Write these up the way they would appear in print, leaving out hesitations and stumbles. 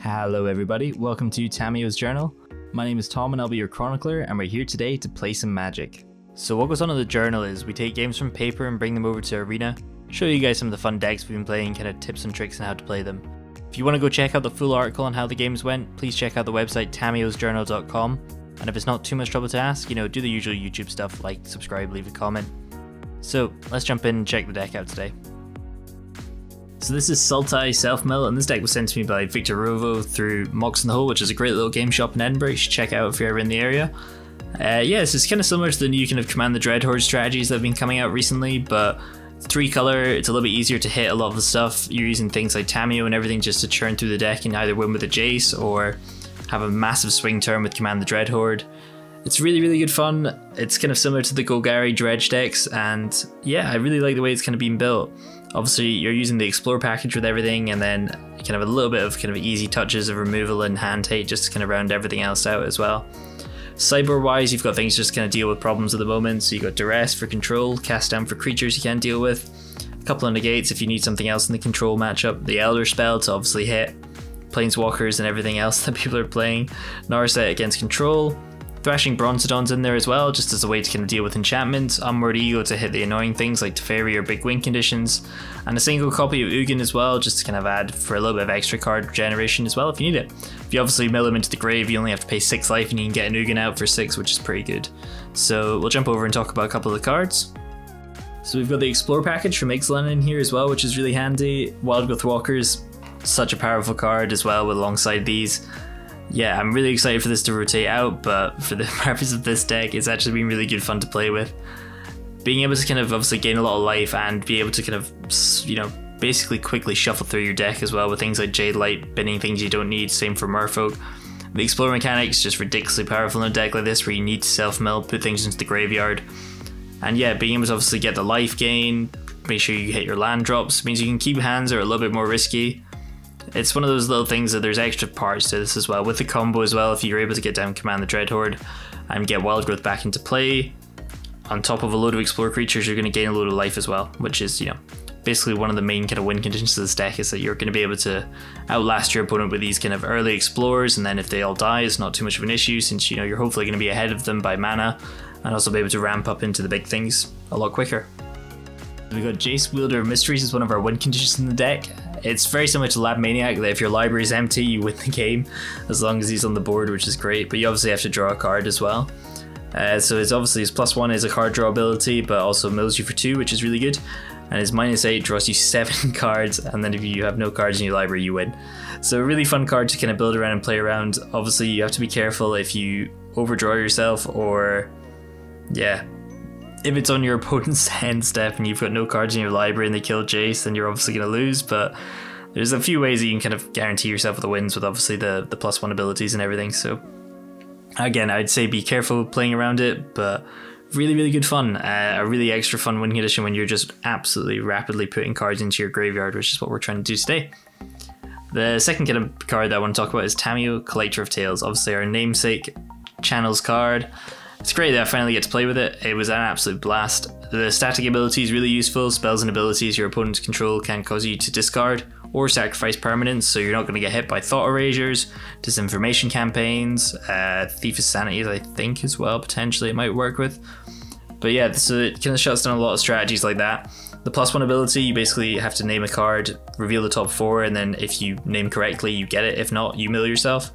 Hello everybody, welcome to Tamiyo's Journal. My name is Tom and I'll be your chronicler, and we're here today to play some Magic. So what goes on in the journal is we take games from paper and bring them over to Arena, show you guys some of the fun decks we've been playing, kind of tips and tricks on how to play them. If you want to go check out the full article on how the games went, please check out the website tamiyosjournal.com, and if it's not too much trouble to ask, do the usual YouTube stuff like subscribe, leave a comment. So let's jump in and check the deck out today. So this is Sultai Self-Mill, and this deck was sent to me by Viktor Rovo through Mox in the Hole, which is a great little game shop in Edinburgh. You should check out if you're ever in the area. This is kind of similar to the new kind of Command the Dreadhorde strategies that have been coming out recently, but 3-color, it's a little bit easier to hit a lot of the stuff. You're using things like Tamiyo and everything just to churn through the deck and either win with a Jace or have a massive swing turn with Command the Dreadhorde. It's really, really good fun. It's kind of similar to the Golgari Dredge decks, and yeah, I really like the way it's kind of been built. Obviously, you're using the Explore package with everything, and then kind of a little bit of kind of easy touches of removal and hand hate just to kind of round everything else out as well. Sideboard wise, you've got things just kind of deal with problems at the moment. So you got Duress for control, cast down for creatures you can't deal with, a couple of negates if you need something else in the control matchup, the Elder spell to obviously hit Planeswalkers and everything else that people are playing, Narset against control, Thrashing Bronzodon's in there as well, just as a way to kind of deal with enchantments, Unmoored Ego to hit the annoying things like Teferi or Big Win conditions, and a single copy of Ugin as well, just to kind of add for a little bit of extra card generation as well if you need it. If you obviously mill him into the grave, you only have to pay 6 life and you can get an Ugin out for 6, which is pretty good. So we'll jump over and talk about a couple of the cards. So we've got the Explore package from Ixalan in here as well, which is really handy. Wildgrowth Walkers, such a powerful card as well with alongside these. Yeah, I'm really excited for this to rotate out, but for the purpose of this deck, it's actually been really good fun to play with. Being able to kind of obviously gain a lot of life and be able to kind of, basically quickly shuffle through your deck as well with things like Jade Light, binning things you don't need, same for Merfolk. The Explore mechanic is just ridiculously powerful in a deck like this where you need to self-mill, put things into the graveyard. And yeah, being able to obviously get the life gain, make sure you hit your land drops, means you can keep hands that are a little bit more risky. It's one of those little things that there's extra parts to this as well. With the combo as well, if you're able to get down Command the Dreadhorde and get Wildgrowth back into play, on top of a load of Explore creatures, you're going to gain a load of life as well, which is, basically one of the main kind of win conditions of this deck is that you're going to be able to outlast your opponent with these kind of early Explorers, and then if they all die, it's not too much of an issue since, you're hopefully going to be ahead of them by mana and also be able to ramp up into the big things a lot quicker. We've got Jace, Wielder of Mysteries is one of our win conditions in the deck. It's very similar to Lab Maniac, that if your library is empty, you win the game, as long as he's on the board, which is great, but you obviously have to draw a card as well. So it's obviously his +1 is a card draw ability, but also mills you for 2, which is really good. And his -8 draws you 7 cards, and then if you have no cards in your library, you win. So a really fun card to kind of build around and play around. Obviously, you have to be careful if you overdraw yourself, or if it's on your opponent's end step and you've got no cards in your library and they kill Jace, then you're obviously going to lose, but there's a few ways that you can kind of guarantee yourself the wins with obviously the +1 abilities and everything. So again, I'd say be careful playing around it, but really, really good fun. A really extra fun win condition when you're just absolutely rapidly putting cards into your graveyard, which is what we're trying to do today. The second kind of card that I want to talk about is Tamiyo, Collector of Tales. Obviously our namesake channels card. It's great that I finally get to play with it. It was an absolute blast. The static ability is really useful. Spells and abilities your opponent's control can cause you to discard or sacrifice permanents, so you're not going to get hit by Thought Erasures, Disinformation Campaigns, Thief of Sanities I think as well, potentially it might work with. But yeah, so it kind of shuts down a lot of strategies like that. The +1 ability, you basically have to name a card, reveal the top 4, and then if you name correctly, you get it. If not, you mill yourself.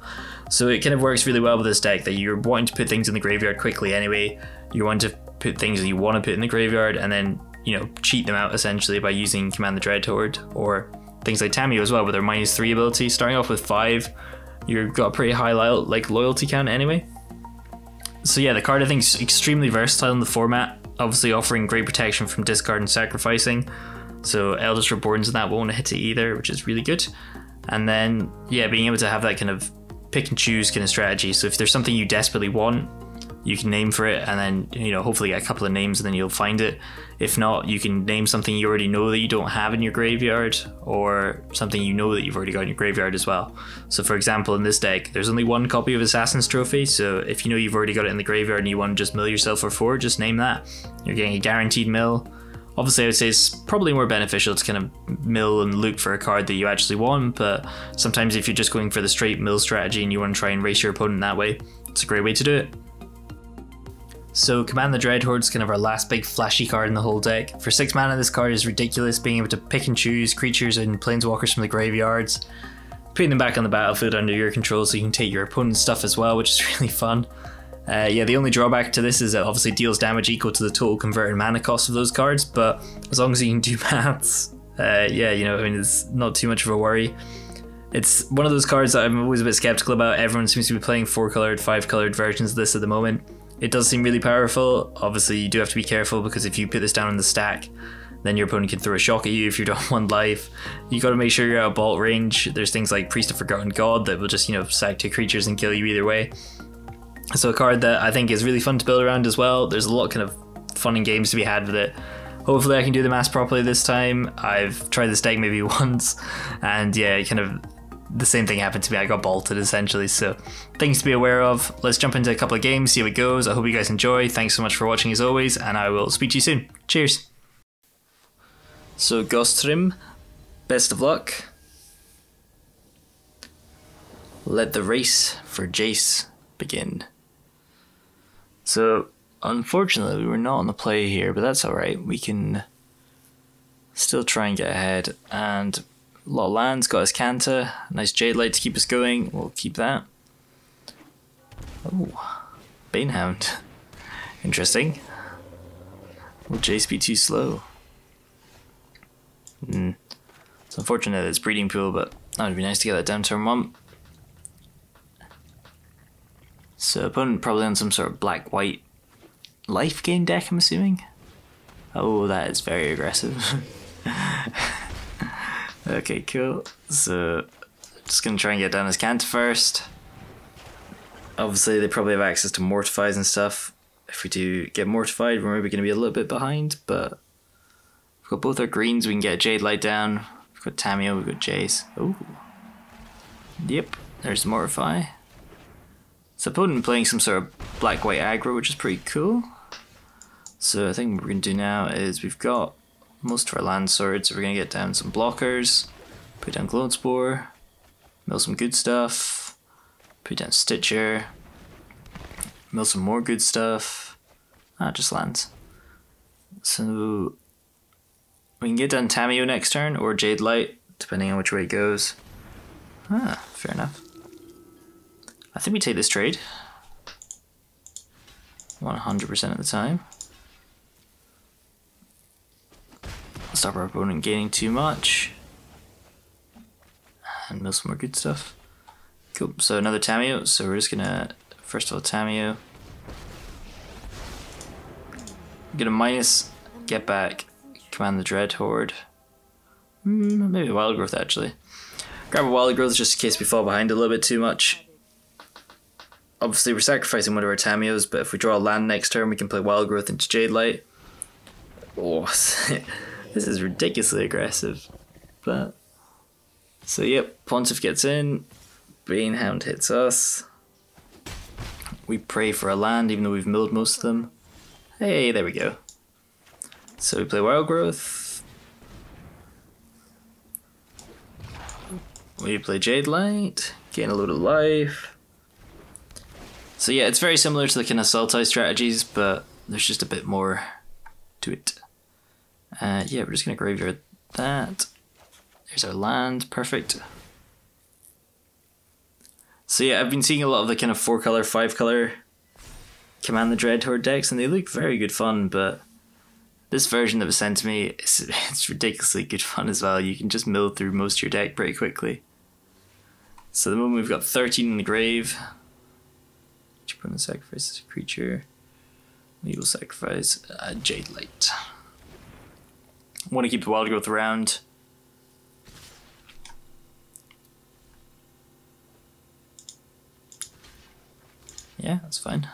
So it kind of works really well with this deck, that you're wanting to put things in the graveyard quickly anyway. You want to put things that you want to put in the graveyard and then, cheat them out essentially by using Command the Dreadhorde or things like Tamiyo as well with their -3 ability. Starting off with 5, you've got a pretty high loyalty count anyway. So yeah, the card I think is extremely versatile in the format, obviously offering great protection from discard and sacrificing. So Eldest Reborns and that won't hit it either, which is really good. And then yeah, being able to have that kind of pick and choose kind of strategy. So if there's something you desperately want, you can name for it and then, hopefully get a couple of names and then you'll find it. If not, you can name something you already know that you don't have in your graveyard, or something you know that you've already got in your graveyard as well. So for example, in this deck, there's only 1 copy of Assassin's Trophy, so if you know you've already got it in the graveyard and you want to just mill yourself for 4, just name that. You're getting a guaranteed mill. Obviously I would say it's probably more beneficial to kind of mill and look for a card that you actually want, but sometimes if you're just going for the straight mill strategy and you want to try and race your opponent that way, it's a great way to do it. So Command the Dreadhorde is kind of our last big flashy card in the whole deck. For 6 mana this card is ridiculous, being able to pick and choose creatures and planeswalkers from the graveyards, putting them back on the battlefield under your control so you can take your opponent's stuff as well, which is really fun. Yeah, the only drawback to this is it obviously deals damage equal to the total converted mana cost of those cards, but as long as you can do maths, yeah, you know, I mean, it's not too much of a worry. It's one of those cards that I'm always a bit skeptical about. Everyone seems to be playing 4-colored, 5-colored versions of this at the moment. It does seem really powerful. Obviously, you do have to be careful because if you put this down in the stack, then your opponent can throw a shock at you if you're down 1 life. You got to make sure you're out of bolt range. There's things like Priest of Forgotten God that will just, you know, sack 2 creatures and kill you either way. So a card that I think is really fun to build around as well. There's a lot of kind of fun and games to be had with it. Hopefully I can do the math properly this time. I've tried this deck maybe once, and yeah, kind of the same thing happened to me. I got bolted essentially, so things to be aware of. Let's jump into a couple of games, see how it goes. I hope you guys enjoy. Thanks so much for watching as always, and I will speak to you soon. Cheers. So Gostrim, best of luck. Let the race for Jace begin. So unfortunately we were not on the play here, but that's alright. We can still try and get ahead, and a lot of lands, got his Kanta, nice Jade Light to keep us going, we'll keep that. Oh, Banehound, interesting. Will Jace be too slow? It's unfortunate that it's Breeding Pool, but that would be nice to get that down turn 1. So opponent probably on some sort of black-white life gain deck, I'm assuming. Oh, that is very aggressive. Okay, cool. So just gonna try and get down his Kanta first. Obviously they probably have access to Mortifies and stuff. If we do get Mortified, we're maybe gonna be a little bit behind, but we've got both our greens, we can get a Jade Light down. We've got Tamiyo, we've got Jace. Oh. Yep, there's Mortify. So opponent playing some sort of black-white aggro, which is pretty cool. So I think what we're going to do now is we've got most of our land swords, so we're going to get down some blockers, put down Gloat Spore, mill some good stuff, put down Stitcher, mill some more good stuff. Just lands. So we can get down Tamiyo next turn, or Jade Light, depending on which way it goes. Fair enough. I think we take this trade 100% of the time. Stop our opponent gaining too much. And mill some more good stuff. Cool, so another Tamiyo, so we're just gonna, first of all, Tamiyo. Get a minus, get back, Command the Dreadhorde. Maybe a Wild Growth actually. Grab a Wild Growth just in case we fall behind a little bit too much. Obviously we're sacrificing one of our Tamiyos, but if we draw a land next turn we can play Wild Growth into Jade Light. Oh, this is ridiculously aggressive. But so yep, Pontiff gets in, Banehound hits us. We pray for a land even though we've milled most of them. Hey, there we go. So we play Wild Growth. We play Jade Light, gain a load of life. So yeah, it's very similar to the kind of Sultai strategies, but there's just a bit more to it. Yeah, we're just going to graveyard that. There's our land, perfect. So yeah, I've been seeing a lot of the kind of 4-color, 5-color Command the Dreadhorde decks, and they look very good fun, but this version that was sent to me, it's ridiculously good fun as well. You can just mill through most of your deck pretty quickly. So the moment we've got 13 in the grave. Each opponent sacrifices a creature. We will sacrifice a Jade Light. Want to keep the Wild Growth around. Yeah, that's fine.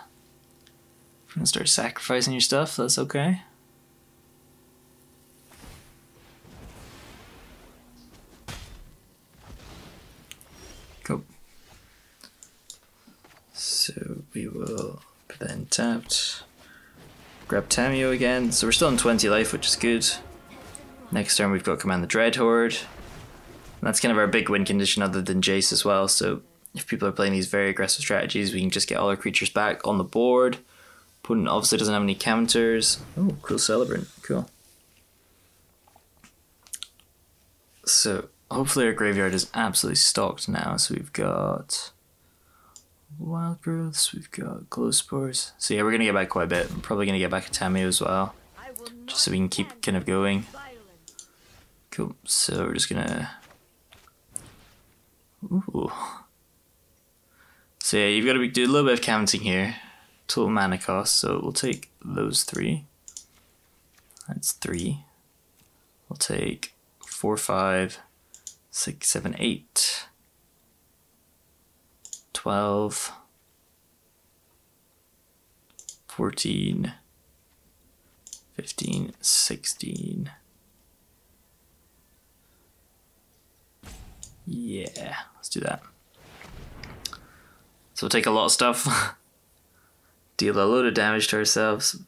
If you're gonna start sacrificing your stuff, that's okay. Cool. So we will put that in tapped. Grab Tamiyo again. So we're still on 20 life, which is good. Next turn we've got Command the Dreadhorde. And that's kind of our big win condition other than Jace as well. So if people are playing these very aggressive strategies, we can just get all our creatures back on the board. Opponent obviously doesn't have any counters. Oh, Cruel Celebrant. Cool. So hopefully our graveyard is absolutely stocked now. So we've got Wild Growths, we've got Glow Spores. So yeah, we're going to get back quite a bit. I'm probably going to get back a Tamiyo as well, just so we can keep kind of going. Cool, so we're just going to... Ooh. So yeah, you've got to do a little bit of counting here. Total mana cost, so we'll take those 3. That's 3. We'll take 4, 5, 6, 7, 8, 12, 14, 15, 16. Yeah, let's do that. So we'll take a lot of stuff, deal a load of damage to ourselves,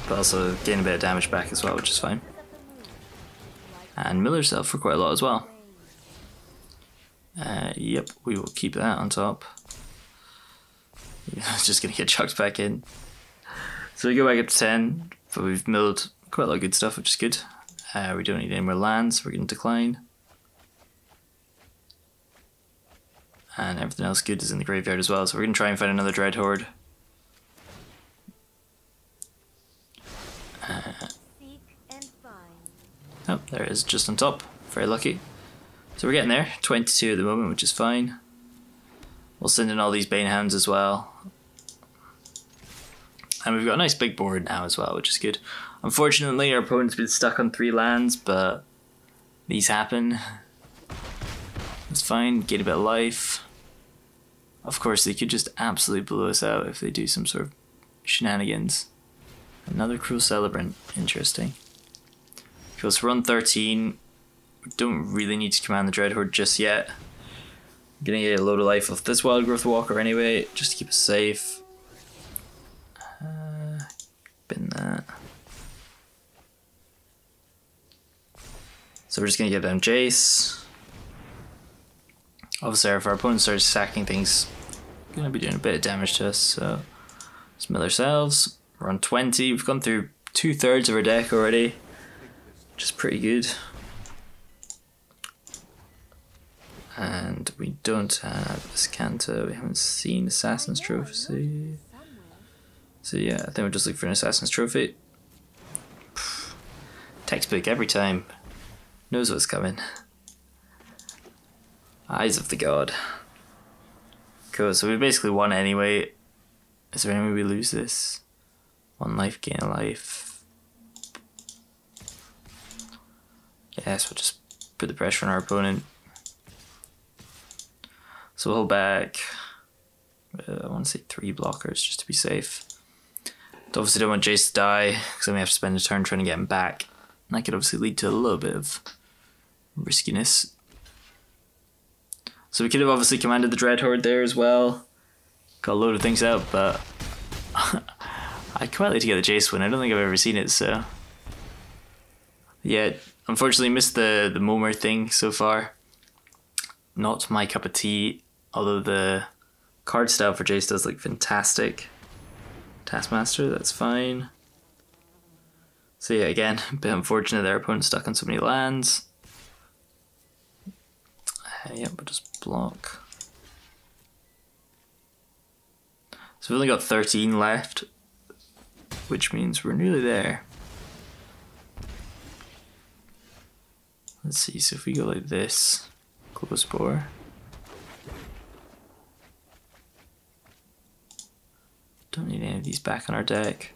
but also gain a bit of damage back as well, which is fine. And mill ourselves for quite a lot as well. Yep, we will keep that on top. It's just going to get chucked back in. So we go back up to 10, but we've milled quite a lot of good stuff, which is good. We don't need any more lands, we're going to decline. And everything else good is in the graveyard as well, so we're going to try and find another Dreadhorde. Oh, there it is, just on top. Very lucky. So we're getting there. 22 at the moment, which is fine. We'll send in all these Banehounds as well. And we've got a nice big board now as well, which is good. Unfortunately, our opponent's been stuck on 3 lands, but these happen. It's fine, get a bit of life. Of course, they could just absolutely blow us out if they do some sort of shenanigans. Another Cruel Celebrant, interesting. Cool, so we're on 13. We don't really need to command the Dreadhorde just yet. I'm gonna get a load of life off this Wild Growth Walker anyway, just to keep us safe. Bin that. So we're just gonna get down Jace. Obviously, if our opponent starts sacking things, gonna be doing a bit of damage to us, so let's mill ourselves. We're on 20, we've gone through 2/3 of our deck already, which is pretty good. And we don't have Escanta, we haven't seen Assassin's Trophy. So yeah, I think we're just looking for an Assassin's Trophy. Textbook every time. Knows what's coming. Eyes of the God. Cool, so we basically won anyway. Is there any way we lose this? 1 life, gain a life. Yes, we'll just put the pressure on our opponent. So we'll hold back, I want to say 3 blockers just to be safe. Obviously don't want Jace to die, because then we have to spend a turn trying to get him back. And that could obviously lead to a little bit of riskiness. So we could have obviously commanded the Dreadhorde there as well. Got a load of things out, but I'd quite like to get the Jace win. I don't think I've ever seen it, so... Yeah, unfortunately missed the Momer thing so far. Not my cup of tea, although the card style for Jace does look fantastic. Taskmaster, that's fine. So yeah, again, a bit unfortunate that our opponent's stuck on so many lands. Yeah, we'll just block. So we've only got 13 left, which means we're nearly there. Let's see, so if we go like this, close bore. Don't need any of these back on our deck.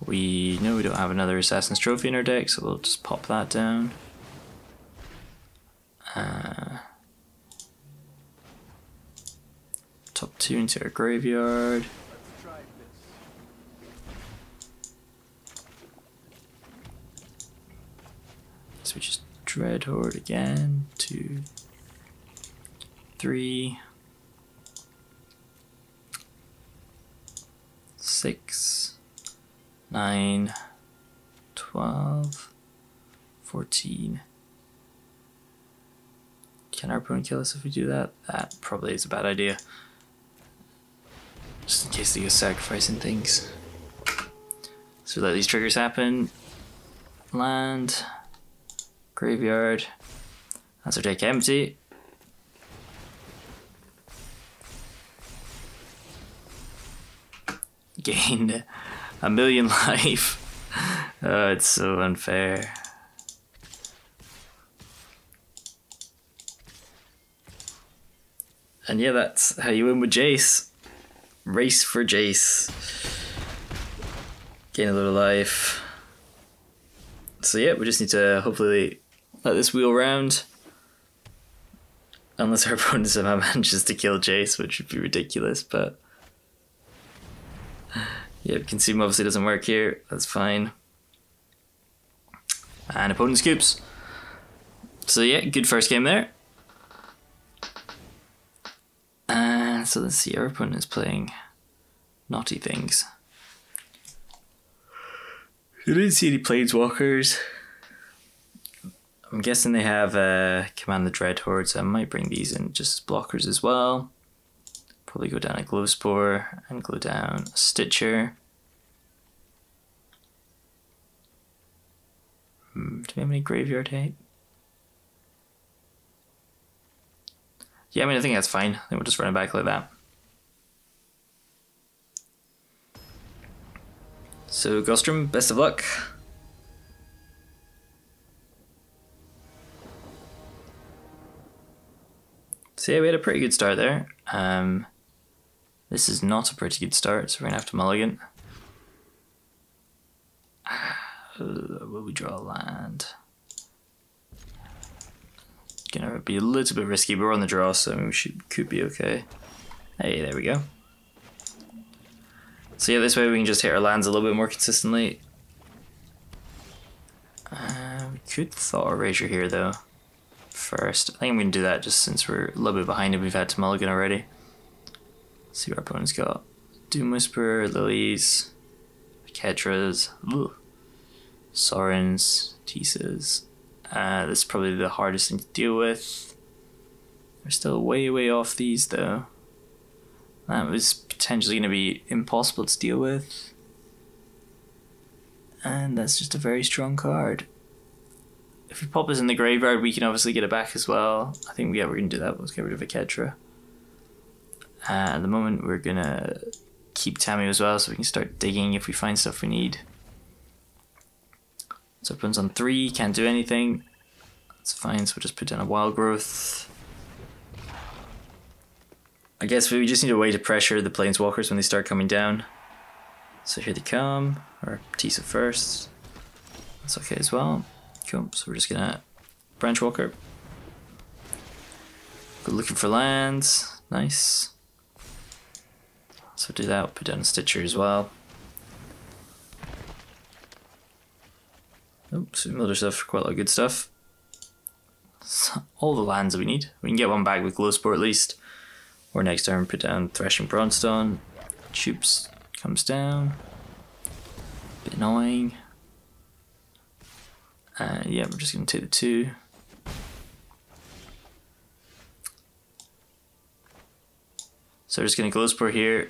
We know we don't have another Assassin's Trophy in our deck, so we'll just pop that down. Top 2 into our graveyard. So we just Dreadhorde again. 2, 3, 6, 9, 12, 14. Can our opponent kill us if we do that? That probably is a bad idea. Just in case they go sacrificing things. So let these triggers happen. Land. Graveyard. That's our deck empty. Gained 1,000,000 life. Oh, it's so unfair. And yeah, that's how you win with Jace. Race for Jace. Gain a little life. So yeah, we just need to hopefully let this wheel round. Unless our opponent somehow manages to kill Jace, which would be ridiculous, but... yeah, Consume obviously doesn't work here. That's fine. And opponent scoops. So yeah, good first game there. So let's see, our opponent is playing naughty things. I didn't see any Planeswalkers. I'm guessing they have Command the Dreadhorde, so I might bring these in just as blockers as well. Probably go down a Glowspore and go down a Stitcher. Do we have any graveyard hate? Yeah, I mean, I think that's fine. I think we'll just run it back like that. So, Gostrom, best of luck. So yeah, we had a pretty good start there. This is not a pretty good start, so we're going to have to mulligan. Will we draw a land? Gonna be a little bit risky, but we're on the draw, so we could be okay. Hey, there we go. So yeah, this way we can just hit our lands a little bit more consistently. We could Thought Erasure here though. First, I think I'm gonna do that just since we're a little bit behind and we've had to mulligan already. Let's see what our opponent's got. Doom Whisperer, Lilies, Kedras, Sorens, Tisas. This is probably the hardest thing to deal with. We're still way off these though. That was potentially going to be impossible to deal with. And that's just a very strong card. If we pop this in the graveyard, we can obviously get it back as well. I think we're going to do that. Let's get rid of a Kedra. At the moment, we're going to keep Tamiyo as well, so we can start digging if we find stuff we need. So opponent's on 3, can't do anything. That's fine, so we'll just put down a Wild Growth. I guess we just need a way to pressure the Planeswalkers when they start coming down. So here they come, or Tisa first. That's okay as well. Cool, so we're just gonna Branchwalker. Go looking for lands, nice. So do that, we'll put down a Stitcher as well. Oops, we milled ourselves for quite a lot of good stuff. So, all the lands that we need. We can get one back with Glowspore at least. Or next turn put down Threshing Bronstone. Choops comes down. Bit annoying. Yeah, we're just going to take the 2. So we're just going to Glowspore here.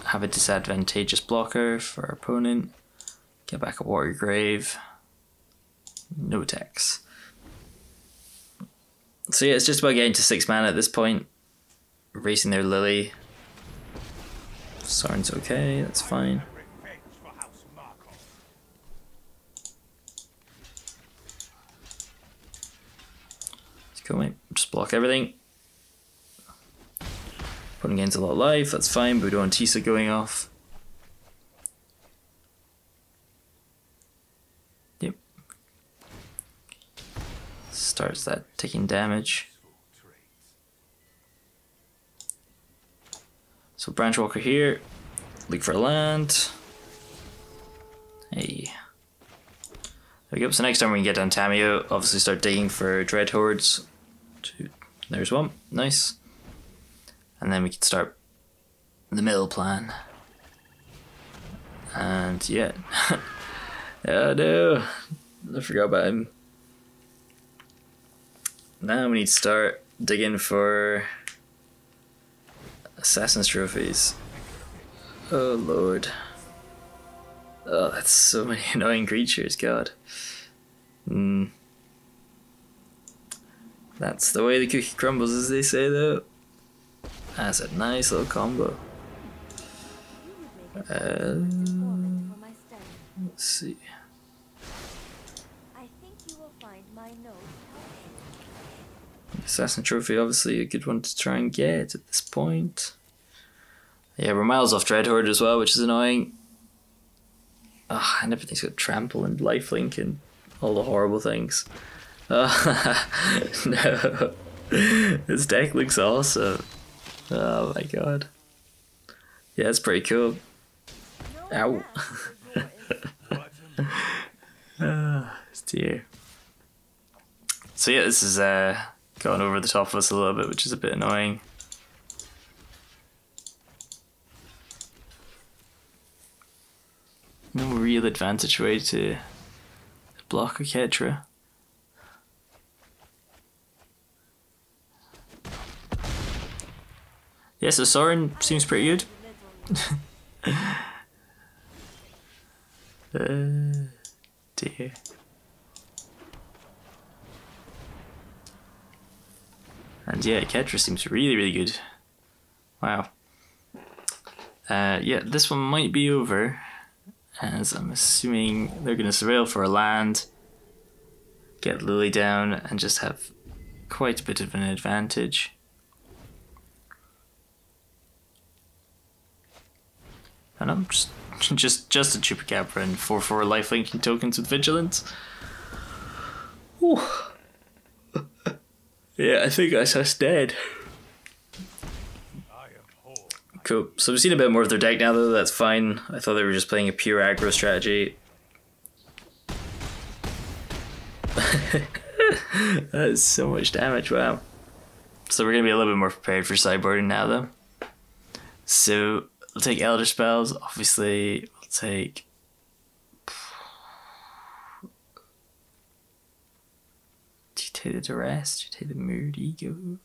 Have a disadvantageous blocker for our opponent. Get back a Warrior Grave. No attacks. So yeah, it's just about getting to 6 mana at this point. Racing their Lily. Soren's okay, that's fine. Let's go, mate. Just block everything. Opponent gains a lot of life, that's fine, but we don't want Tisa going off. Yep. Starts that taking damage. So Branchwalker here, look for land. Hey. There we go, so next time we can get down Tamiyo, obviously start digging for Dreadhordes. There's one, nice. And then we can start the middle plan. And yeah. Oh no, I forgot about him. Now we need to start digging for Assassin's trophies. Oh lord. Oh, that's so many annoying creatures, god. That's the way the cookie crumbles, as they say, though. That's a nice little combo. Let's see. Assassin trophy, obviously a good one to try and get at this point. Yeah, we're miles off Dreadhorde as well, which is annoying. Ah, and everything's got trample and lifelink and all the horrible things. No. This deck looks awesome. Oh my god. Yeah, it's pretty cool. Ow. Dear. So yeah, this is going over the top of us a little bit, which is a bit annoying. No real advantage way to block a Ketra. Yeah, so Sorin seems pretty good. Dear. And yeah, Ketra seems really, really good. Wow. Yeah, this one might be over, as I'm assuming they're going to surveil for a land, get Lily down, and just have quite a bit of an advantage. And I'm just a Chupacabra and 4/4 lifelinking tokens with Vigilance. Ooh. Yeah, I think that's us dead. Cool. So we've seen a bit more of their deck now, though. That's fine. I thought they were just playing a pure aggro strategy. That's so much damage. Wow. So we're gonna be a little bit more prepared for sideboarding now, though. So we'll take Elder Spells. Obviously, we'll take. Do you take the Duress? Do you take the Mirrored Ego?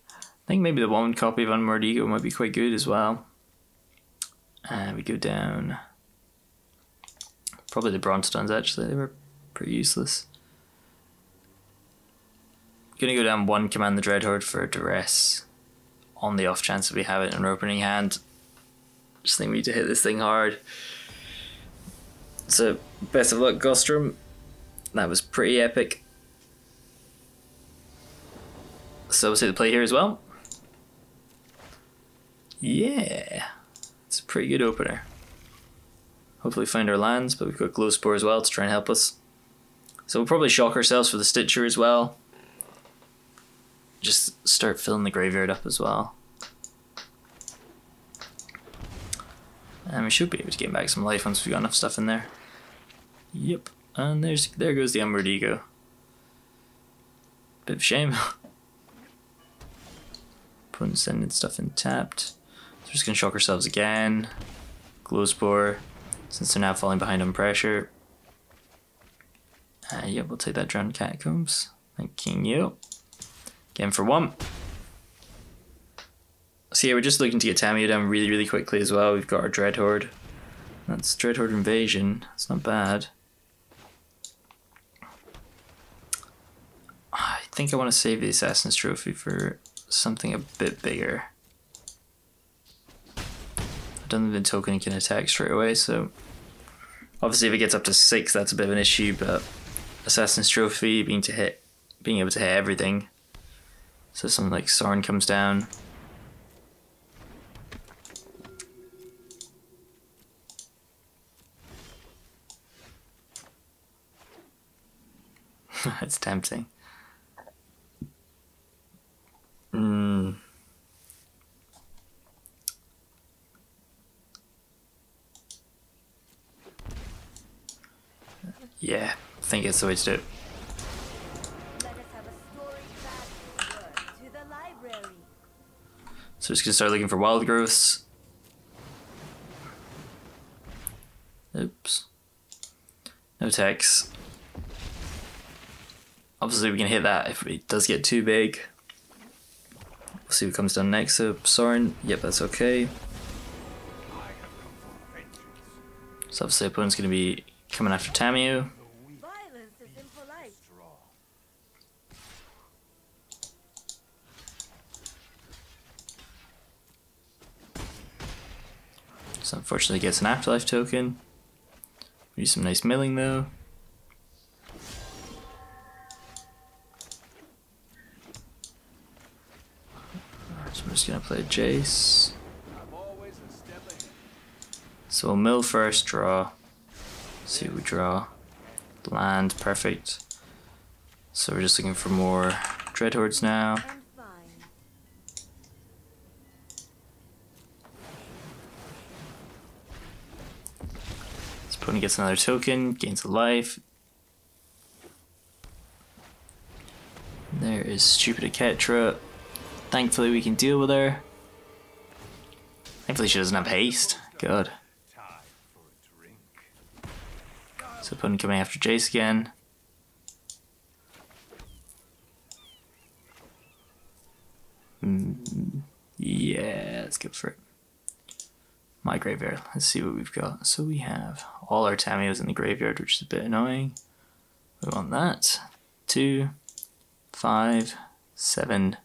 I think maybe the one copy of Unmoored Ego might be quite good as well. And we go down. Probably the Bronstons, actually. They were pretty useless. Gonna go down one, Command the Dreadhorde for Duress. On the off chance that we have it in our opening hand. Just think we need to hit this thing hard. So, best of luck, Gostrom. That was pretty epic. So we'll see the play here as well. Yeah, it's a pretty good opener. Hopefully find our lands, but we've got Glowspore as well to try and help us. So we'll probably shock ourselves for the Stitcher as well. Just start filling the graveyard up as well. And we should be able to get back some life once we've got enough stuff in there. Yep, and there goes the Unmoored Ego. Bit of a shame. Opponent sending stuff in tapped. So we're just going to shock ourselves again. Glowspore, since they're now falling behind on pressure. Yeah, we'll take that Drowned Catacombs. Thanking you. Again for one. So yeah, we're just looking to get Tamiyo down really, really quickly as well. We've got our Dreadhorde. That's Dreadhorde Invasion. It's not bad. I think I want to save the Assassin's Trophy for something a bit bigger. I don't think the token can attack straight away, so obviously if it gets up to 6, that's a bit of an issue, but Assassin's Trophy being able to hit everything. So something like Sorin comes down. It's tempting. Yeah, I think it's the way to do it. So just gonna start looking for wild growths. Oops. No text. Obviously we can hit that if it does get too big. We'll see what comes down next. So Soren, yep, that's okay. So obviously the opponent's going to be coming after Tamiyo. So unfortunately gets an afterlife token. We do some nice milling though. So I'm just gonna play Jace. So we'll mill first, draw. See what we draw. Land, perfect. So we're just looking for more Dreadhordes now. This opponent gets another token, gains a life. There is stupid Aketra. Thankfully we can deal with her. Thankfully she doesn't have haste. God. So opponent coming after Jace again. Yeah, let's go for it. My graveyard. Let's see what we've got. So we have all our Tamiyos in the graveyard, which is a bit annoying. We want that. 2, 5, 7.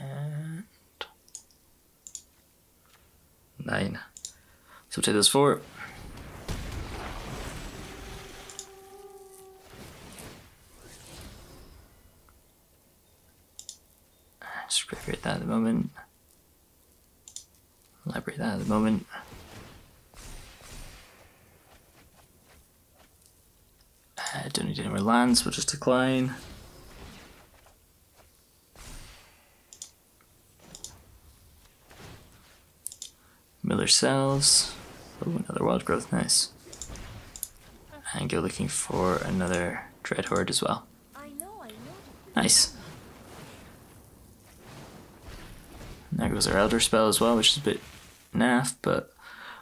And 9. So take those 4. Just graveyard that at the moment. Library that at the moment. Don't need any more lands, we'll just decline. Miller sells. Oh, another wild growth, nice. And go looking for another Dreadhorde as well. Nice. There goes our Elder Spell as well, which is a bit naff, but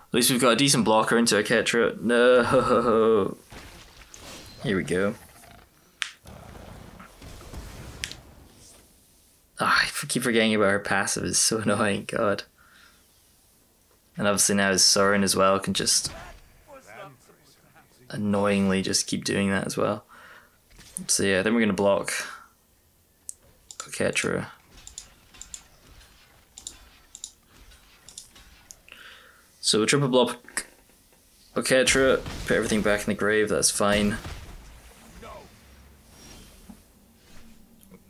at least we've got a decent blocker into Aketra. No! Here we go. I keep forgetting about her passive, it's so annoying, god. And obviously now his Soren as well can just annoyingly just keep doing that as well. So yeah, then we're going to block Aketra. So we'll triple block Aketra, put everything back in the grave, that's fine.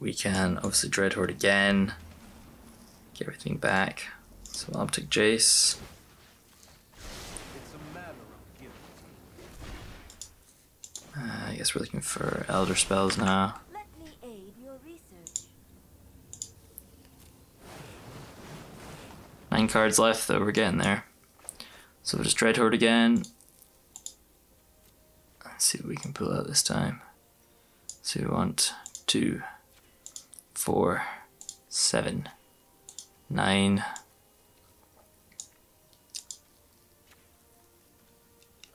We can obviously Dreadhorde again, get everything back. So I'll take Jace. I guess we're looking for Elder Spells now. Let me aid your research. 9 cards left though, we're getting there. So we'll just Dreadhorde again. Let's see what we can pull out this time. So we want 2, 4, 7, 9,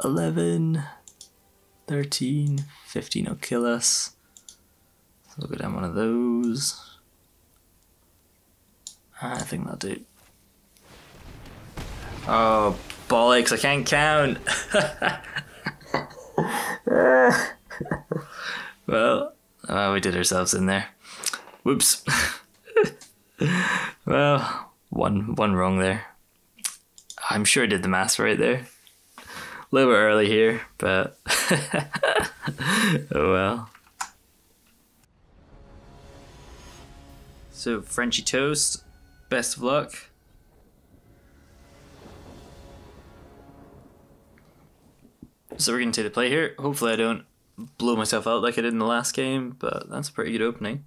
11, 13, 15 will kill us. So we'll go down one of those. I think that'll do. Oh, bollocks, I can't count. Well, we did ourselves in there. Whoops. Well, one wrong there. I'm sure I did the maths right there. A little bit early here, but oh well. So, Frenchy Toast, best of luck. So we're going to take the play here. Hopefully I don't blow myself out like I did in the last game, but that's a pretty good opening.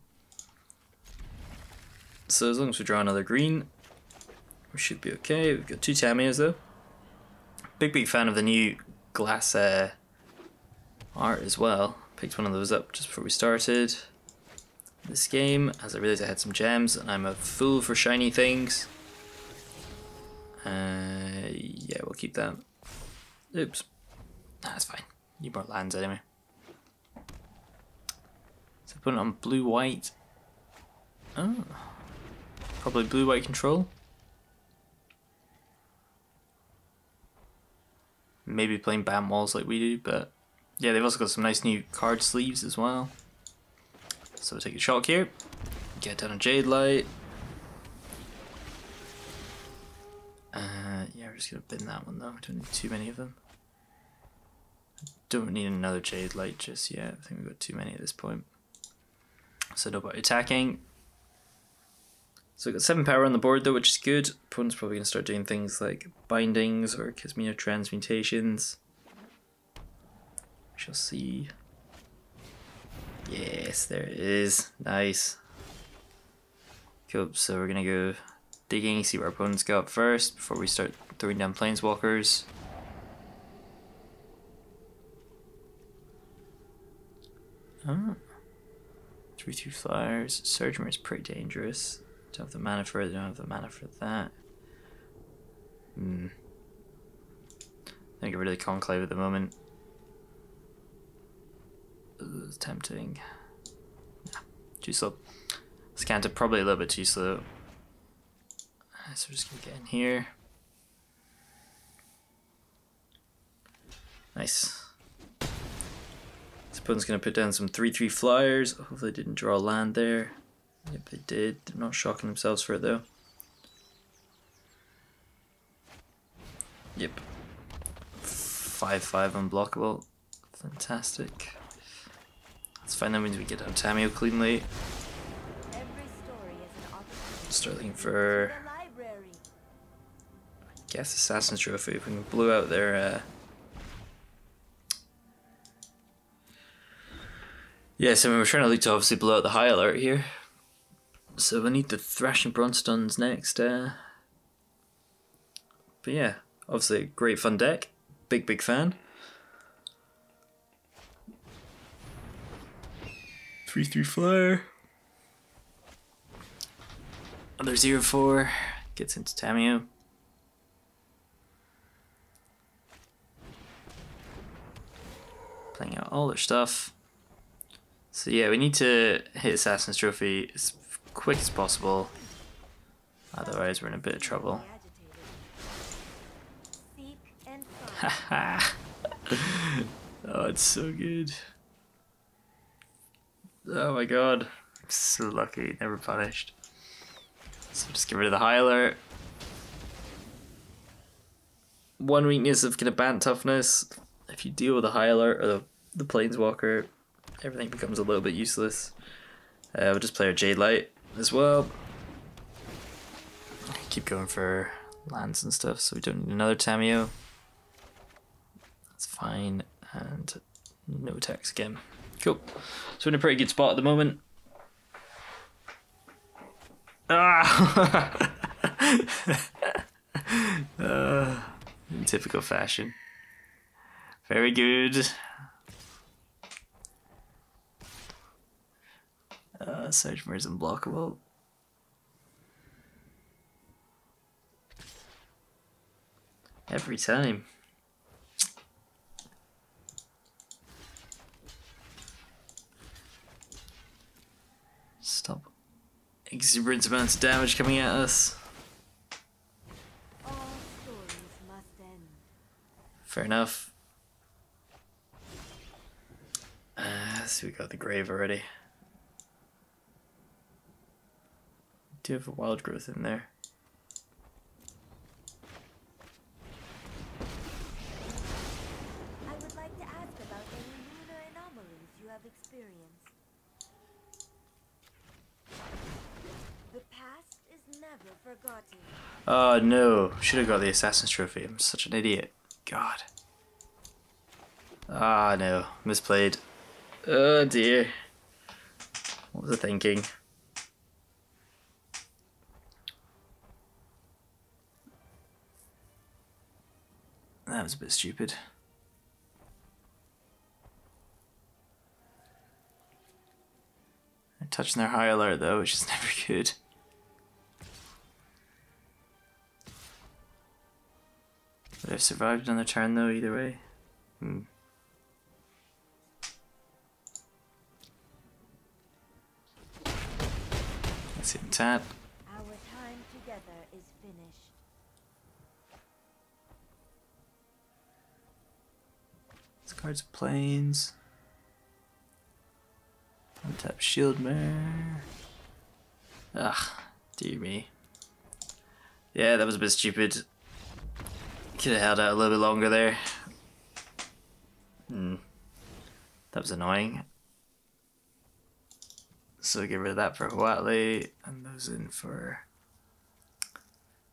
So as long as we draw another green, we should be okay. We've got 2 Tamiyos though. Big fan of the new glass art as well. Picked one of those up just before we started. this game, as I realized I had some gems and I'm a fool for shiny things. Yeah, we'll keep that. Oops. That's fine. Need more lands anyway. So put it on blue-white. Oh. Probably blue-white control. Maybe playing BAM walls like we do, but yeah, they've also got some nice new card sleeves as well. So we'll take a shock here. Get down a Jade Light. Yeah, we're just gonna bin that one though. We don't need too many of them. Don't need another Jade Light just yet. I think we've got too many at this point. So no point attacking. So we've got 7 power on the board though, which is good. Opponent's probably gonna start doing things like bindings or Kismino transmutations. We shall see. Yes, there it is. Nice. Cool, so we're gonna go digging, see what our opponents got first before we start throwing down planeswalkers. Oh. 3/2 flyers. Surgemer is pretty dangerous. Don't have the mana for it, don't have the mana for that. I get rid of the Conclave at the moment. Ooh, it's tempting. Nah, too slow. Scanned it probably a little bit too slow. So we're just gonna get in here. Nice. This opponent's gonna put down some 3/3 flyers. Hopefully they didn't draw a land there. Yep, they did. They're not shocking themselves for it though. Yep. 5/5 unblockable. Fantastic. That's fine, that means we get down Tamiyo cleanly. Start looking for, I guess, Assassin's Trophy. If we can blow out their yeah, so we're trying to look to obviously blow out the high alert here. So we need the Thrashing Bronstones next. But yeah, obviously a great fun deck. Big fan. 3/3 flyer. Another 0/4. Gets into Tamiyo. Playing out all their stuff. So yeah, we need to hit Assassin's Trophy as quick as possible. Otherwise we're in a bit of trouble. Haha. Oh, it's so good. Oh my god. I'm so lucky, never punished. So just get rid of the high alert. One weakness of kind of Bant toughness. If you deal with the high alert or the planeswalker, everything becomes a little bit useless. We'll just play our Jade Light as well. Keep going for lands and stuff, so we don't need another Tamiyo. That's fine, and no attacks again. Cool. So we're in a pretty good spot at the moment. Ah! In typical fashion. Very good. Surgemer is unblockable. Every time. Stop. Exuberant amounts of damage coming at us. All stories must end. Fair enough. So we got the grave already. Do have a wild growth in there. I would like to ask about any lunar anomalies you have experienced. The past is never forgotten. Oh no, should have got the Assassin's Trophy. I'm such an idiot. God. Ah no, misplayed. Oh dear. What was I thinking? That was a bit stupid. touching their high alert though, which is never good. They've survived on their turn though, either way. Let's hit and tap. Our time together is finished. This card's planes. Untap shield mare. Ah, dear me. Yeah, that was a bit stupid. Could have held out a little bit longer there. That was annoying. So get rid of that for Huatley, and those in for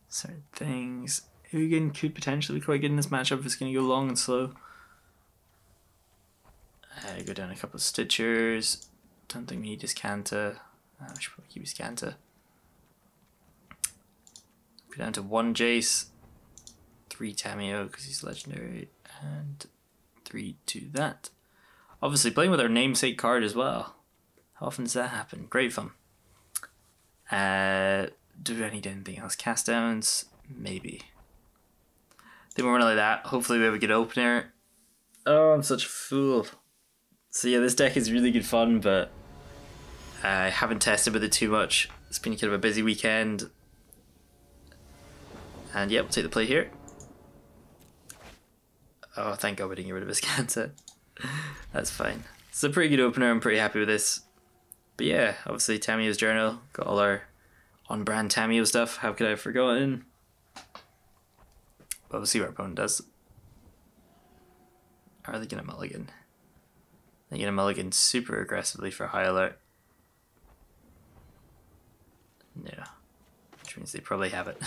certain things. Ugin could potentially be quite good in this matchup if it's going to go long and slow. Go down a couple of Stitchers. Don't think we need Discanta. I should probably keep Discanta. Go down to 1 Jace, 3 Tamiyo because he's legendary, and 3 to that. Obviously playing with our namesake card as well. How often does that happen? Great fun. Do I need anything else? Cast downs? Maybe. They won't run like that. Hopefully we have a good opener. Oh, I'm such a fool. So yeah, this deck is really good fun, but I haven't tested with it too much. It's been kind of a busy weekend. And yeah, we'll take the play here. Oh, thank God we didn't get rid of his Canta. That's fine. It's a pretty good opener. I'm pretty happy with this. But yeah, obviously Tamiyo's Journal. Got all our on-brand Tamiyo stuff. How could I have forgotten? But we'll see what our opponent does. Are they going to mulligan? They're going to mulligan super aggressively for high alert. No. Which means they probably have it.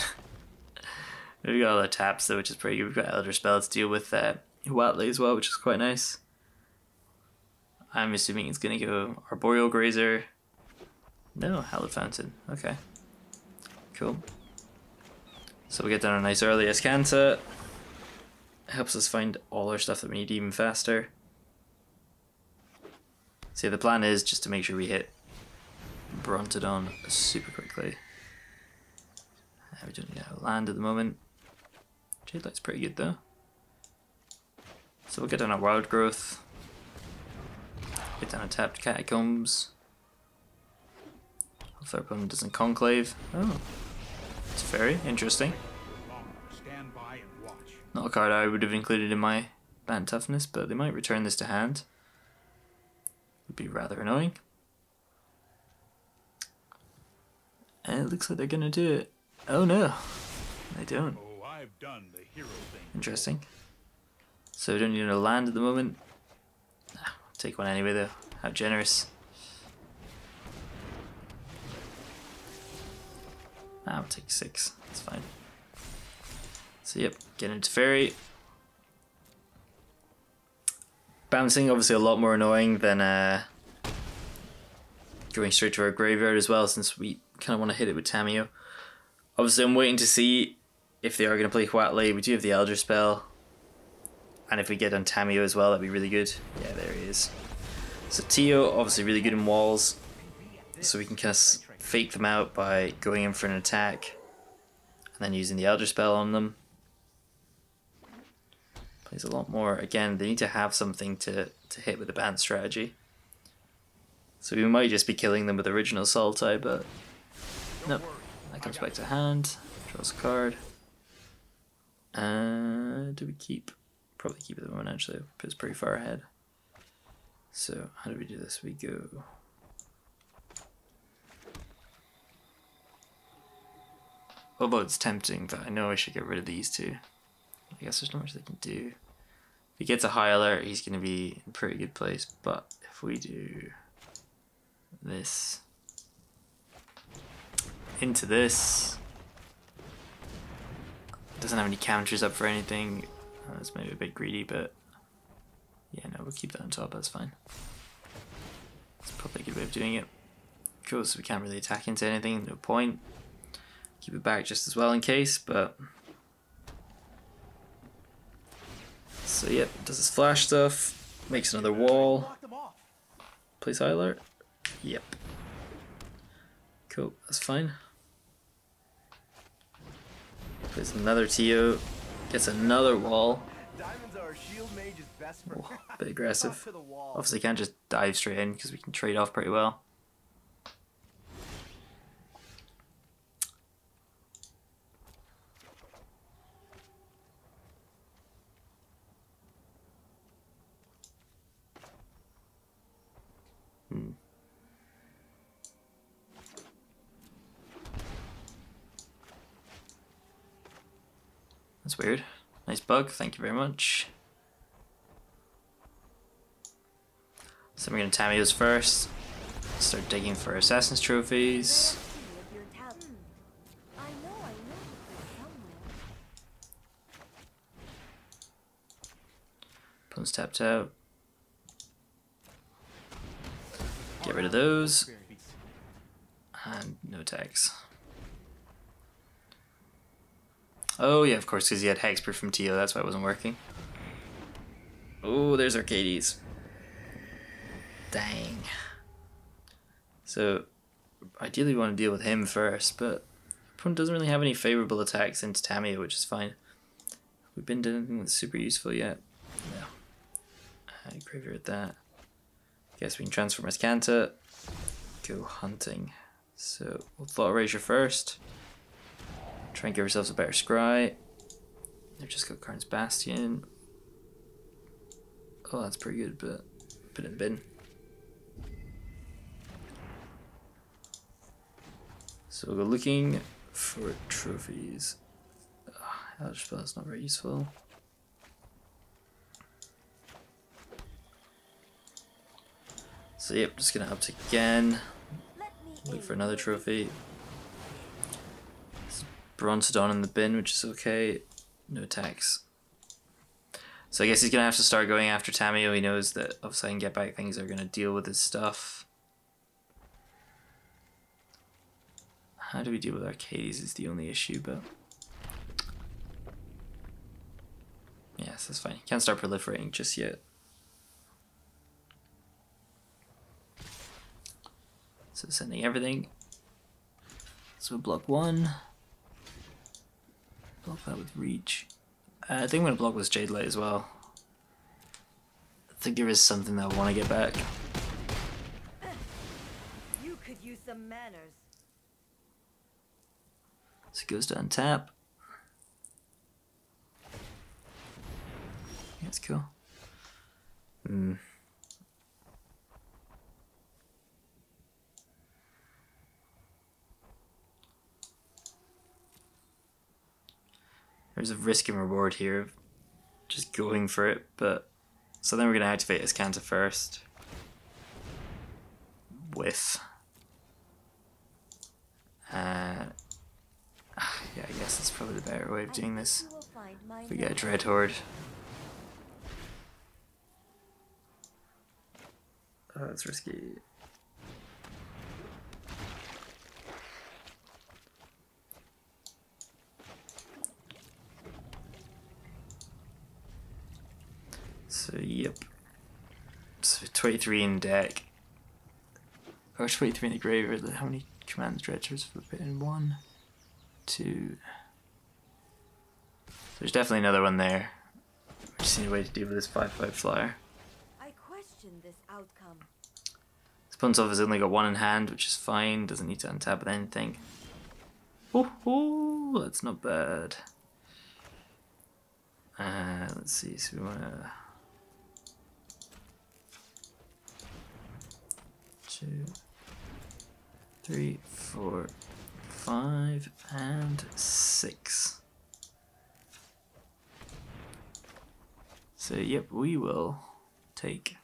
We've got all our taps though, which is pretty good. We've got Elder Spell to deal with Huatley as well, which is quite nice. I'm assuming it's going to go Arboreal Grazer. No, Hallowed Fountain. Okay. Cool. So we get down a nice early Escanta. Helps us find all our stuff that we need even faster. So yeah, the plan is just to make sure we hit Brontodon super quickly. We don't need a land at the moment. Jade Light's pretty good though. So we'll get down our Wild Growth. Get down a tapped Catacombs. Hopefully our opponent doesn't Conclave. Oh, it's very interesting. Not a card I would have included in my Band Toughness, but they might return this to hand. Would be rather annoying. And it looks like they're gonna do it. Oh no, they don't. Oh, I've done the hero thing. Interesting. So we don't need a land at the moment. I'll take one anyway though. How generous. I'll take 6. That's fine. So yep, get into Fairy. Bouncing obviously a lot more annoying than going straight to our graveyard as well, since we kind of want to hit it with Tamiyo. Obviously I'm waiting to see if they are going to play Huatley. We do have the Elder Spell. And if we get on Tamiyo as well, that'd be really good. Yeah, there he is. So Tio, obviously really good in walls. So we can kind of fake them out by going in for an attack. And then using the Elder Spell on them. Plays a lot more. Again, they need to have something to hit with the band strategy. So we might just be killing them with original Sultai, but nope. That comes back to hand. Draws a card. Do we keep? Probably keep it at the moment actually. It's pretty far ahead. So how do we do this? We go. Although it's tempting, but I know I should get rid of these two. I guess there's not much they can do. If he gets a high alert, he's going to be in a pretty good place. But if we do this into this, doesn't have any counters up for anything. That's maybe a bit greedy, but yeah, no, we'll keep that on top. That's fine. It's probably a good way of doing it. Cool. So we can't really attack into anything. No point. Keep it back just as well in case, but. So yep, does his flash stuff, makes another wall, plays high alert, yep. Cool, that's fine. Plays another Tio, gets another wall. Diamonds are shield mage's best friend. Oh, a bit aggressive. Up to the wall. Obviously can't just dive straight in because we can trade off pretty well. That's weird. Nice bug, thank you very much. So we're going to Tamiyo's first. Start digging for Assassin's trophies. I know somewhere. Opponent's tapped out. Get rid of those. And no tags. Oh yeah, of course, because he had Hexproof from Tio, that's why it wasn't working. Oh, there's Arcades. Dang. So, ideally we want to deal with him first, but opponent doesn't really have any favorable attacks into Tamiyo, which is fine. We've been doing anything that's super useful yet. No. Graveyard that. Guess we can transform as Kanta. Go hunting. So, we'll Thought Erasure first. Try and give ourselves a better scry. They've just got Karn's Bastion. Oh, that's pretty good, but put it in the bin. So we'll go looking for trophies. Hellish Spell's not very useful. So yep, just gonna uptick again. Look for another trophy. Bronzodon in the bin, which is okay. No attacks. So I guess he's going to have to start going after Tamiyo. He knows that obviously and Get Back things are going to deal with his stuff. How do we deal with Arcades is the only issue, but... yes, that's fine. Can't start proliferating just yet. So sending everything. So block 1. Block that with Reach. I think I'm going to block with Jade Light as well. I think there is something that I want to get back. You could use some manners. So it goes to untap. That's cool. There's a risk and reward here of just going for it, but so then we're going to activate Ascanta first with yeah, I guess that's probably the better way of doing this. If we get a Dread Horde. Oh, that's risky. So, yep. So, 23 in deck. Or 23 in the graveyard. How many command stretchers for the in? 1, 2. There's definitely another one there. We just need a way to deal with this 5/5 flyer. I question this outcome. This opponent's obviously only got 1 in hand, which is fine. Doesn't need to untap with anything. Oh, that's not bad. Let's see. So we want to. 2, 3, 4, 5, and 6. So yep, we will take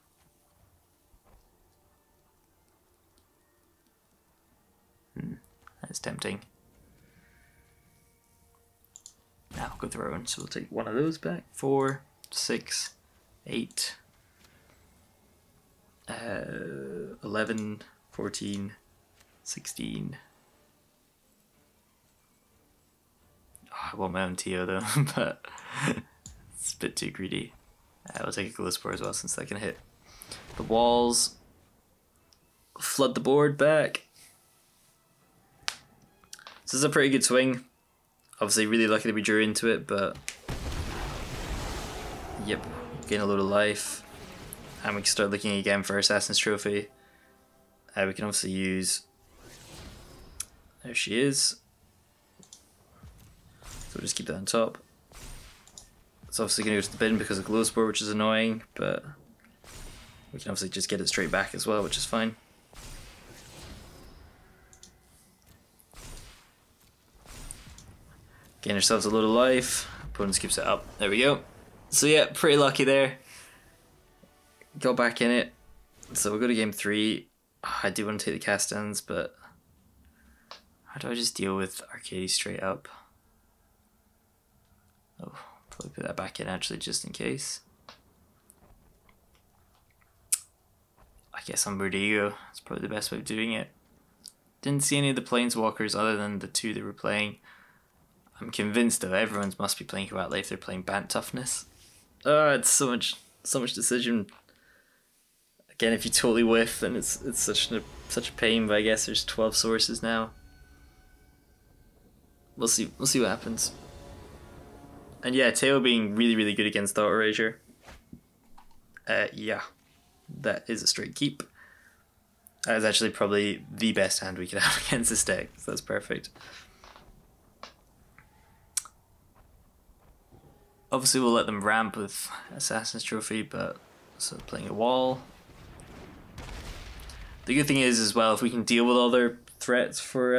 that's tempting. Now we'll go through our own, so we'll take one of those back. 4, 6, 8, 11, 14, 16. Oh, I want my own Tio though, but it's a bit too greedy. We'll take a Ghost as well since that can hit the walls. Flood the board back. this is a pretty good swing. Obviously really lucky that we drew into it, but yep, gain a load of life. And we can start looking again for Assassin's Trophy. We can obviously use... There she is. So we'll just keep that on top. It's obviously going to go to the bin because of glow spore, which is annoying, but we can obviously just get it straight back as well, which is fine. Gain ourselves a load of life. Opponent keeps it up. There we go. So yeah, pretty lucky there. Got back in it. So we'll go to game 3. I do want to take the cast downs, but how do I just deal with Arcady straight up? Oh, probably put that back in actually just in case. I guess on Vertigo, it's probably the best way of doing it. Didn't see any of the Planeswalkers other than the 2 they were playing. I'm convinced though everyone must be playing Outlay if they're playing Bant Toughness. Oh, it's so much decision. Again, if you totally whiff, then it's such a pain. But I guess there's 12 sources now. We'll see what happens. And yeah, Teo being really good against Thought Erasure. Yeah, that is a straight keep. That is actually probably the best hand we could have against this deck. So that's perfect. Obviously we'll let them ramp with Assassin's Trophy, but so playing a wall. The good thing is as well, if we can deal with other threats for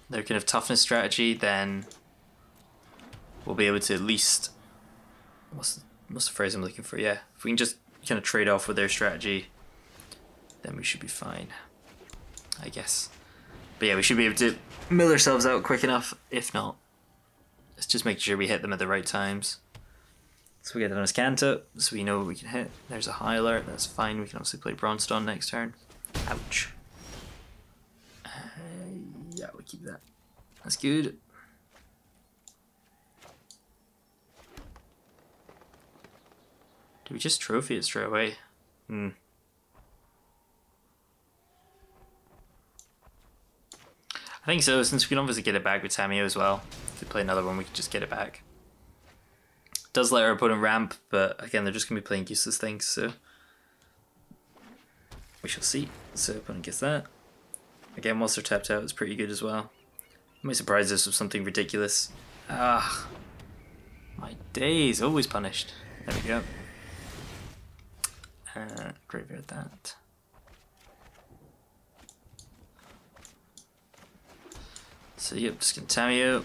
their kind of toughness strategy, then we'll be able to at least, what's the phrase I'm looking for? Yeah, if we can just kind of trade off with their strategy, then we should be fine, I guess. But yeah, we should be able to mill ourselves out quick enough. If not, let's just make sure we hit them at the right times. So we get on his Canto, so we know what we can hit. There's a high alert, that's fine. We can obviously play Bronzestone next turn. Ouch. Yeah, we keep that. That's good. Do we just trophy it straight away? I think so, since we can obviously get it back with Tamiyo as well. If we play another one, we can just get it back. Does let our opponent ramp, but again, they're just going to be playing useless things, so we shall see. So opponent gets that. Again, whilst they're tapped out, it's pretty good as well. I might surprise us with something ridiculous. Ah, my days, always punished. There we go. Graveyard that. So yep, just gonna Tamiyo.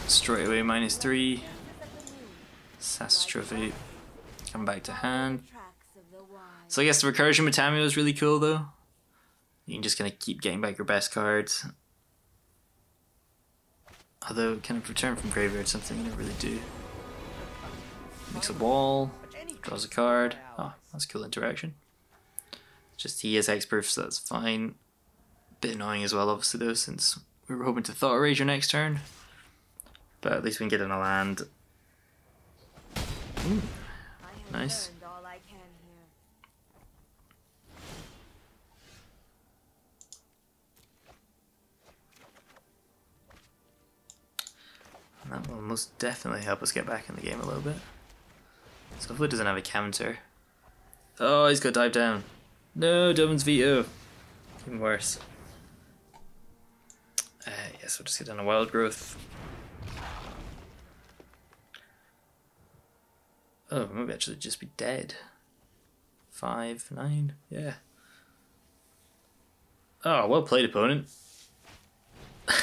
Straight away -3. Assassin's Trophy. Come back to hand. So I guess the recursion with Tamiyo is really cool though. You can just kind of keep getting back your best cards. Although kind of return from graveyard something you don't really do. Makes a wall. Draws a card. Oh, that's cool interaction. Just he is hexproof, so that's fine. Bit annoying as well, obviously though, since we were hoping to Thought Erasure next turn. But at least we can get in a land. Ooh, nice. And that will most definitely help us get back in the game a little bit. So hopefully it doesn't have a counter. Oh, he's got dive down. No, Doman's veto. Even worse. Yes, we'll just get down a wild growth. Oh, maybe actually just be dead. 5, 9, yeah. Oh, well played, opponent.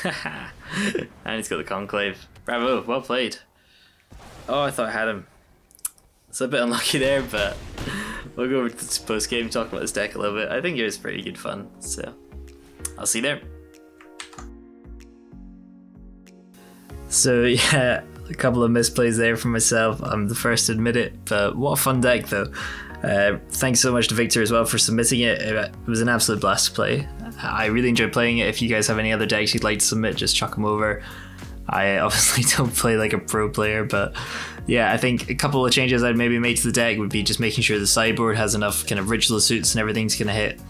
And he's got the Conclave. Bravo, well played. Oh, I thought I had him. It's a bit unlucky there, but we'll go over to this post game, talk about this deck a little bit. I think it was pretty good fun, so I'll see you there. So yeah, a couple of misplays there for myself. I'm the first to admit it, but what a fun deck though. Thanks so much to Victor as well for submitting it. It was an absolute blast to play. I really enjoyed playing it. If you guys have any other decks you'd like to submit, just chuck them over. I obviously don't play like a pro player, but yeah, I think a couple of changes I'd maybe make to the deck would be just making sure the sideboard has enough kind of ritual suits and everything's going to hit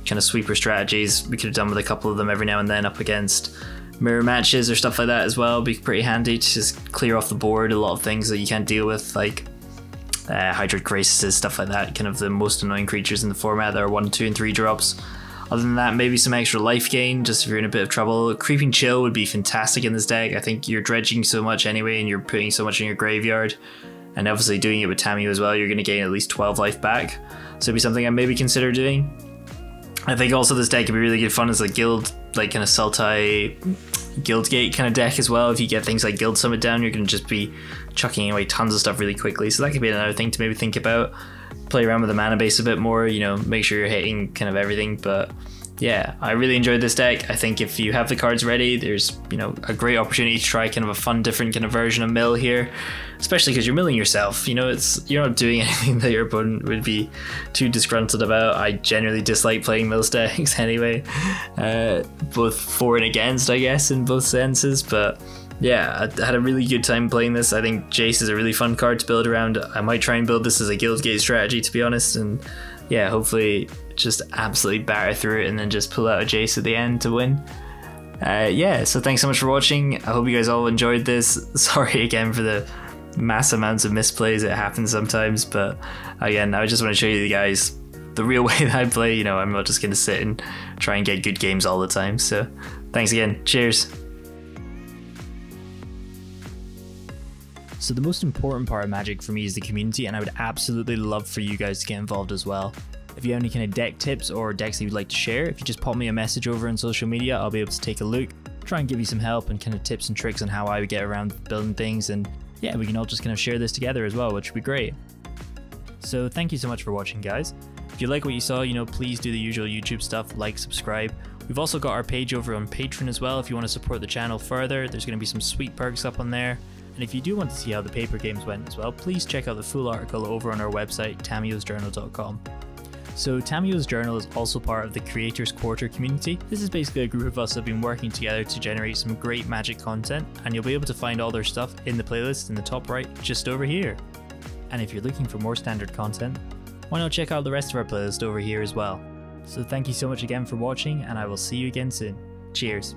kind of sweeper strategies. We could have done with a couple of them every now and then up against mirror matches or stuff like that as well. Be pretty handy to just clear off the board a lot of things that you can't deal with, like Hydroid Graces, stuff like that, kind of the most annoying creatures in the format that are 1, 2 and 3 drops. Other than that, maybe some extra life gain, just if you're in a bit of trouble. Creeping Chill would be fantastic in this deck. I think you're dredging so much anyway and you're putting so much in your graveyard, and obviously doing it with Tamiyo as well, you're going to gain at least 12 life back, so it'd be something I'd maybe consider doing. I think also this deck could be really good fun as a guild, like kind of Sultai Guildgate kind of deck as well. If you get things like Guild Summit down, you're going to just be chucking away tons of stuff really quickly, so that could be another thing to maybe think about. Play around with the mana base a bit more, you know, make sure you're hitting kind of everything. But yeah, I really enjoyed this deck. I think if you have the cards ready, there's, you know, a great opportunity to try kind of a fun, different kind of version of mill here, especially because you're milling yourself. You know, you're not doing anything that your opponent would be too disgruntled about. I generally dislike playing mill decks anyway, both for and against, I guess, in both senses. But yeah, I had a really good time playing this. I think Jace is a really fun card to build around. I might try and build this as a Guildgate strategy, to be honest, and yeah, hopefully just absolutely batter through it and then just pull out a Jace at the end to win. Yeah, so thanks so much for watching. I hope you guys all enjoyed this. Sorry again for the mass amounts of misplays, it happens sometimes, but again, I just want to show you guys the real way that I play. You know, I'm not just going to sit and try and get good games all the time. So thanks again, cheers. So the most important part of Magic for me is the community, and I would absolutely love for you guys to get involved as well. If you have any kind of deck tips or decks that you'd like to share, if you just pop me a message over on social media, I'll be able to take a look, try and give you some help and kind of tips and tricks on how I would get around building things, and yeah, we can all just kind of share this together as well, which would be great. So thank you so much for watching, guys. If you like what you saw, you know, please do the usual YouTube stuff, like, subscribe. We've also got our page over on Patreon as well if you want to support the channel further. There's going to be some sweet perks up on there. And if you do want to see how the paper games went as well, please check out the full article over on our website, tamiyosjournal.com. So Tamiyo's Journal is also part of the Creators Quarter community. This is basically a group of us that have been working together to generate some great Magic content, and you'll be able to find all their stuff in the playlist in the top right, just over here. And if you're looking for more standard content, why not check out the rest of our playlist over here as well. So thank you so much again for watching, and I will see you again soon. Cheers.